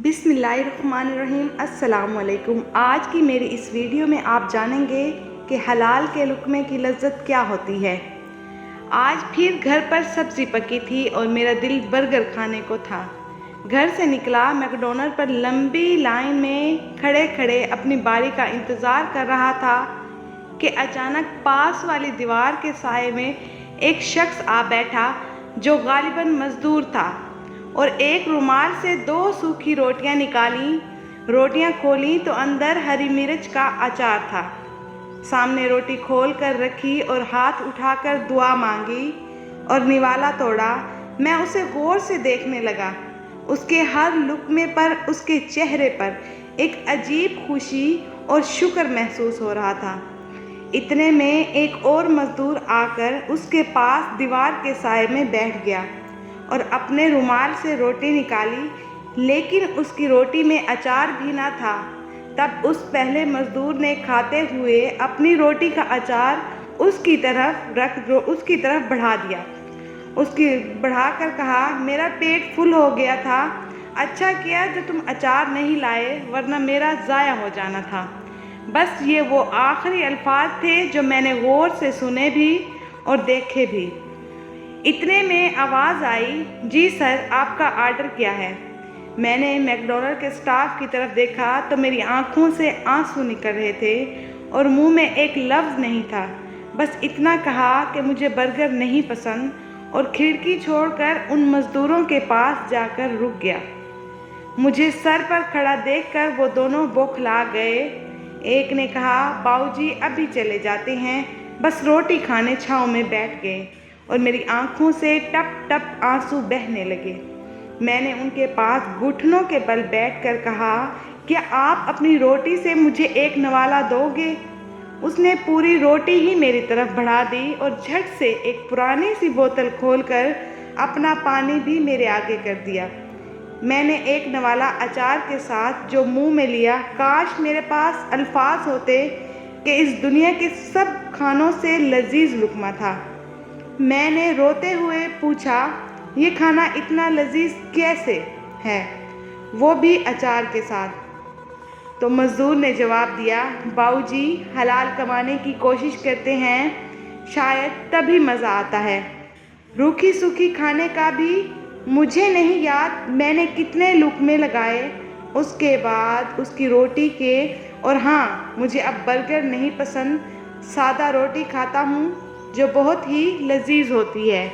बिस्मिल्लाहिर्रहमानिर्रहीम। अस्सलामुअलैकुम। आज की मेरी इस वीडियो में आप जानेंगे कि हलाल के लुक़्मे की लज्जत क्या होती है। आज फिर घर पर सब्ज़ी पकी थी और मेरा दिल बर्गर खाने को था। घर से निकला, मैकडॉनल्ड पर लंबी लाइन में खड़े खड़े अपनी बारी का इंतज़ार कर रहा था कि अचानक पास वाली दीवार के साए में एक शख्स आ बैठा जो गालिबन मज़दूर था और एक रुमाल से 2 सूखी रोटियां निकाली। रोटियां खोली तो अंदर हरी मिर्च का अचार था। सामने रोटी खोल कर रखी और हाथ उठाकर दुआ मांगी और निवाला तोड़ा। मैं उसे गौर से देखने लगा। उसके हर लुक़मे पर, उसके चेहरे पर एक अजीब खुशी और शुक्र महसूस हो रहा था। इतने में एक और मज़दूर आकर उसके पास दीवार के साए में बैठ गया और अपने रुमाल से रोटी निकाली, लेकिन उसकी रोटी में अचार भी ना था। तब उस पहले मज़दूर ने खाते हुए अपनी रोटी का अचार उसकी तरफ बढ़ा दिया। उसकी बढ़ाकर कहा, मेरा पेट फुल हो गया था। अच्छा किया जो तुम अचार नहीं लाए, वरना मेरा ज़ाया हो जाना था। बस ये वो आखिरी अल्फाज थे जो मैंने गौर से सुने भी और देखे भी। इतने में आवाज़ आई, जी सर, आपका आर्डर क्या है। मैंने मैकडॉनल्ड के स्टाफ की तरफ देखा तो मेरी आंखों से आंसू निकल रहे थे और मुंह में एक लफ्ज़ नहीं था। बस इतना कहा कि मुझे बर्गर नहीं पसंद और खिड़की छोड़कर उन मज़दूरों के पास जाकर रुक गया। मुझे सर पर खड़ा देखकर वो दोनों बौखला गए। एक ने कहा, बाऊजी अभी चले जाते हैं, बस रोटी खाने छाँव में बैठ गए, और मेरी आंखों से टप टप आंसू बहने लगे। मैंने उनके पास घुटनों के बल बैठकर कहा, क्या आप अपनी रोटी से मुझे एक नवाला दोगे। उसने पूरी रोटी ही मेरी तरफ बढ़ा दी और झट से एक पुरानी सी बोतल खोलकर अपना पानी भी मेरे आगे कर दिया। मैंने एक नवाला अचार के साथ जो मुंह में लिया, काश मेरे पास अल्फाज होते कि इस दुनिया के सब खानों से लजीज लुक़मा था। मैंने रोते हुए पूछा, ये खाना इतना लजीज कैसे है, वो भी अचार के साथ। तो मज़दूर ने जवाब दिया, बाऊजी हलाल कमाने की कोशिश करते हैं, शायद तभी मज़ा आता है। रूखी सूखी खाने का भी मुझे नहीं याद मैंने कितने लुक़मे लगाए उसके बाद उसकी रोटी के। और हाँ, मुझे अब बर्गर नहीं पसंद, सादा रोटी खाता हूँ जो बहुत ही लजीज होती है।